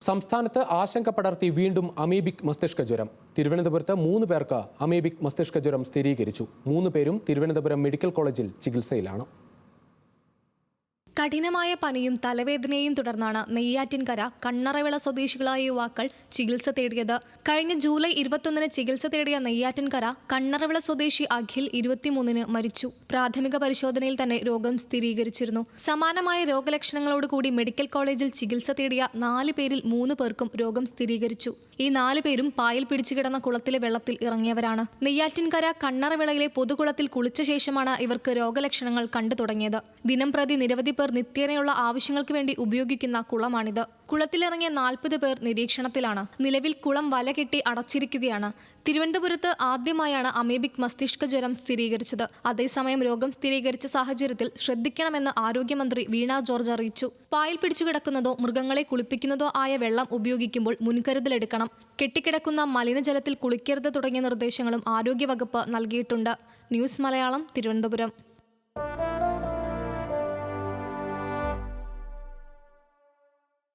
സംസ്ഥാനത്ത് ആശങ്ക പടർത്തി വീണ്ടും അമീബിക് മസ്തിഷ്ക ജ്വരം. തിരുവനന്തപുരത്ത് 3 പേർക്ക് അമീബിക് മസ്തിഷ്ക ജ്വരം സ്ഥിരീകരിച്ചു. 3 പേരും തിരുവനന്തപുരം മെഡിക്കൽ കോളേജിൽ ചികിത്സയിലാണ്. കഠിനമായ പനിയും തലവേദനയും തുടർന്നാണ് നെയ്യാറ്റിൻകര കണ്ണറവിള സ്വദേശികളായ യുവാക്കൾ ചികിത്സ തേടിയത്. കഴിഞ്ഞ ജൂലൈ 21-ന് ചികിത്സ തേടിയ നെയ്യാറ്റിൻകര കണ്ണറവിള സ്വദേശി അഖിൽ 23-ന് മരിച്ചു. പ്രാഥമിക പരിശോധനയിൽ തന്നെ രോഗം സ്ഥിരീകരിച്ചിരുന്നു. സമാനമായ രോഗലക്ഷണങ്ങളോടുകൂടി മെഡിക്കൽ കോളേജിൽ ചികിത്സ തേടിയ 4 പേരിൽ 3 പേർക്കും രോഗം സ്ഥിരീകരിച്ചു. ഈ 4 പേരും പായൽ പിടിച്ചുകിടന്ന കുളത്തിലെ വെള്ളത്തിൽ ഇറങ്ങിയവരാണ്. നെയ്യാറ്റിൻകര കണ്ണറവിളയിലെ പൊതുകുളത്തിൽ കുളിച്ച ശേഷമാണ് ഇവർക്ക് രോഗലക്ഷണങ്ങൾ കണ്ടു തുടങ്ങിയത്. ദിനംപ്രതി നിരവധി പേർ നിത്യേനയുള്ള ആവശ്യങ്ങൾക്ക് വേണ്ടി ഉപയോഗിക്കുന്ന കുളമാണിത്. കുളത്തിലിറങ്ങിയ 40 പേർ നിരീക്ഷണത്തിലാണ്. നിലവിൽ കുളം വലകെട്ടി അടച്ചിരിക്കുകയാണ്. തിരുവനന്തപുരത്ത് ആദ്യമായാണ് അമീബിക് മസ്തിഷ്ക ജ്വരം സ്ഥിരീകരിച്ചത്. അതേസമയം രോഗം സ്ഥിരീകരിച്ച സാഹചര്യത്തിൽ ശ്രദ്ധിക്കണമെന്ന് ആരോഗ്യമന്ത്രി വീണ ജോർജ് അറിയിച്ചു. പായൽ പിടിച്ചു കിടക്കുന്നതോ മൃഗങ്ങളെ കുളിപ്പിക്കുന്നതോ ആയ വെള്ളം ഉപയോഗിക്കുമ്പോൾ മുൻകരുതലെടുക്കണം. കെട്ടിക്കിടക്കുന്ന മലിനജലത്തിൽ കുളിക്കരുത് തുടങ്ങിയ നിർദ്ദേശങ്ങളും ആരോഗ്യവകുപ്പ് നൽകിയിട്ടുണ്ട്. ന്യൂസ് മലയാളം, തിരുവനന്തപുരം.